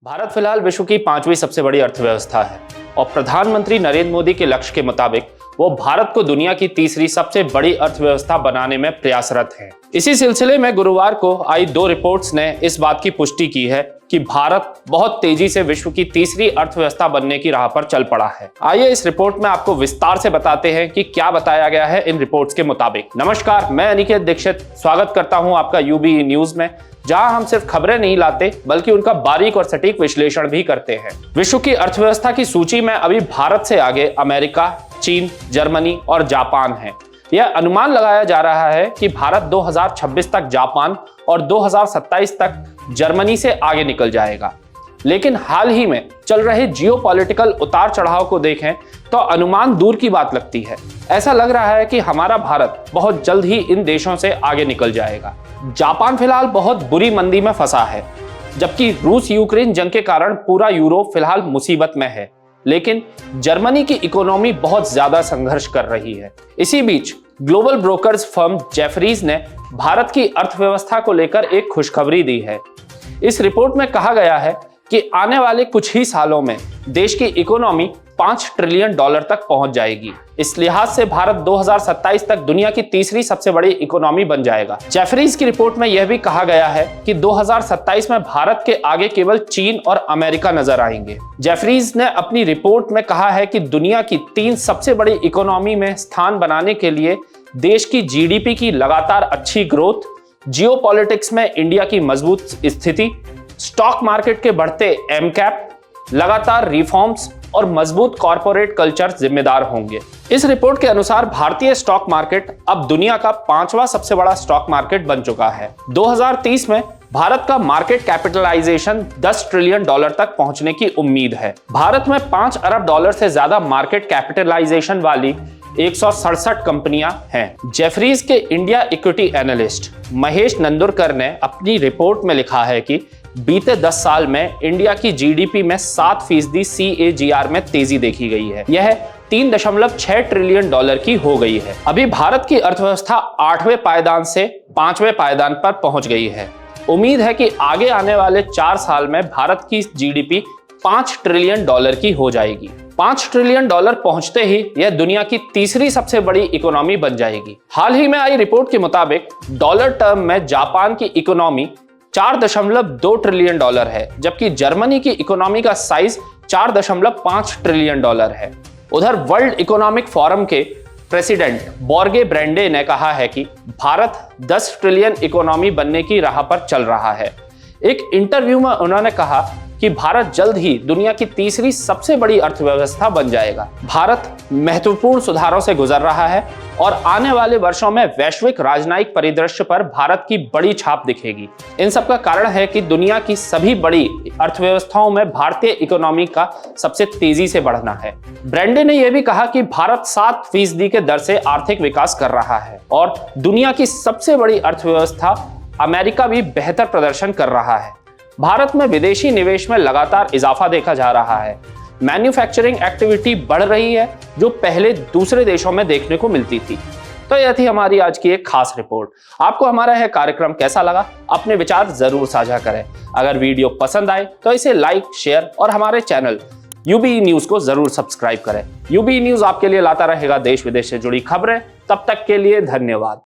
भारत फिलहाल विश्व की 5वीं सबसे बड़ी अर्थव्यवस्था है और प्रधानमंत्री नरेंद्र मोदी के लक्ष्य के मुताबिक वो भारत को दुनिया की तीसरी सबसे बड़ी अर्थव्यवस्था बनाने में प्रयासरत हैं। इसी सिलसिले में गुरुवार को आई 2 रिपोर्ट्स ने इस बात की पुष्टि की है कि भारत बहुत तेजी से विश्व की तीसरी अर्थव्यवस्था बनने की राह पर चल पड़ा है। आइए इस रिपोर्ट में आपको विस्तार से बताते हैं कि क्या बताया गया है इन रिपोर्ट्स के मुताबिक। नमस्कार, मैं अनिकेत दीक्षित स्वागत करता हूं आपका यूबी न्यूज में, जहां हम सिर्फ खबरें नहीं लाते बल्कि उनका बारीक और सटीक विश्लेषण भी करते हैं। विश्व की अर्थव्यवस्था की सूची में अभी भारत से आगे अमेरिका, चीन, जर्मनी और जापान है। यह अनुमान लगाया जा रहा है कि भारत 2026 तक जापान और 2027 तक जर्मनी से आगे निकल जाएगा। लेकिन हाल ही में चल रहे जियोपॉलिटिकल उतार चढ़ाव को देखें तो अनुमान दूर की बात लगती है। ऐसा लग रहा है कि हमारा भारत बहुत जल्द ही इन देशों से आगे निकल जाएगा। जापान फिलहाल बहुत बुरी मंदी में फंसा है, जबकि रूस यूक्रेन जंग के कारण पूरा यूरोप फिलहाल मुसीबत में है। लेकिन जर्मनी की इकोनॉमी बहुत ज्यादा संघर्ष कर रही है। इसी बीच ग्लोबल ब्रोकर्स फर्म जेफरीज ने भारत की अर्थव्यवस्था को लेकर एक खुशखबरी दी है। इस रिपोर्ट में कहा गया है कि आने वाले कुछ ही सालों में देश की इकोनॉमी $5 ट्रिलियन तक पहुंच जाएगी। इस लिहाज से भारत 2027 तक दुनिया की तीसरी सबसे बड़ी इकोनॉमी बन जाएगा। जेफरीज की रिपोर्ट में यह भी कहा गया है कि 2027 में भारत के आगे केवल चीन और अमेरिका नजर आएंगे। जेफरीज ने अपनी रिपोर्ट में कहा है कि दुनिया की 3 सबसे बड़ी इकोनॉमी में स्थान बनाने के लिए देश की जीडीपी की लगातार अच्छी ग्रोथ, जियोपॉलिटिक्स में इंडिया की मजबूत स्थिति, स्टॉक मार्केट के बढ़ते एमकैप, लगातार रिफॉर्म्स और मजबूत कॉर्पोरेट कल्चर जिम्मेदार होंगे। इस रिपोर्ट के अनुसार भारतीय स्टॉक मार्केट अब दुनिया का 5वां सबसे बड़ा स्टॉक मार्केट बन चुका है। 2030 में भारत का मार्केट कैपिटलाइजेशन $10 ट्रिलियन तक पहुंचने की उम्मीद है। भारत में $5 अरब से ज्यादा मार्केट कैपिटलाइजेशन वाली 167 कंपनियां हैं। जेफरीज के India equity analyst Mahesh Nandurkar ने अपनी रिपोर्ट में लिखा है कि बीते 10 साल में इंडिया की जीडीपी में 7% CAGR में तेजी देखी गई है। यह $3.6 ट्रिलियन की हो गई है। अभी भारत की अर्थव्यवस्था 8वें पायदान से 5वें पायदान पर पहुंच गई है। उम्मीद है कि आगे आने वाले 4 साल में भारत की जीडीपी $5 ट्रिलियन की हो जाएगी। $5 ट्रिलियन पहुंचते ही यह दुनिया की तीसरी सबसे बड़ी इकोनॉमी बन जाएगी। हाल ही में आई रिपोर्ट के मुताबिक डॉलर टर्म में जापान की इकोनॉमी $4.2 ट्रिलियन है, जबकि जर्मनी की इकोनॉमी का साइज $4.5 ट्रिलियन है। उधर वर्ल्ड इकोनॉमिक फोरम के प्रेसिडेंट बॉर्गे ब्रेंडे ने कहा है कि भारत 10 ट्रिलियन इकोनॉमी बनने की राह पर चल रहा है। एक इंटरव्यू में उन्होंने कहा कि भारत जल्द ही दुनिया की तीसरी सबसे बड़ी अर्थव्यवस्था बन जाएगा। भारत महत्वपूर्ण सुधारों से गुजर रहा है और आने वाले वर्षों में वैश्विक राजनयिक परिदृश्य पर भारत की बड़ी छाप दिखेगी। इन सब का कारण है कि दुनिया की सभी बड़ी अर्थव्यवस्थाओं में भारतीय इकोनॉमी का सबसे तेजी से बढ़ना है। ब्रेंडे ने यह भी कहा कि भारत 7% के दर से आर्थिक विकास कर रहा है और दुनिया की सबसे बड़ी अर्थव्यवस्था अमेरिका भी बेहतर प्रदर्शन कर रहा है। भारत में विदेशी निवेश में लगातार इजाफा देखा जा रहा है। मैन्युफैक्चरिंग एक्टिविटी बढ़ रही है, जो पहले दूसरे देशों में देखने को मिलती थी। तो यह थी हमारी आज की एक खास रिपोर्ट। आपको हमारा यह कार्यक्रम कैसा लगा? अपने विचार जरूर साझा करें। अगर वीडियो पसंद आए तो इसे लाइक, शेयर और हमारे चैनल यूबी न्यूज को जरूर सब्सक्राइब करें। यूबी न्यूज आपके लिए लाता रहेगा देश विदेश से जुड़ी खबरें। तब तक के लिए धन्यवाद।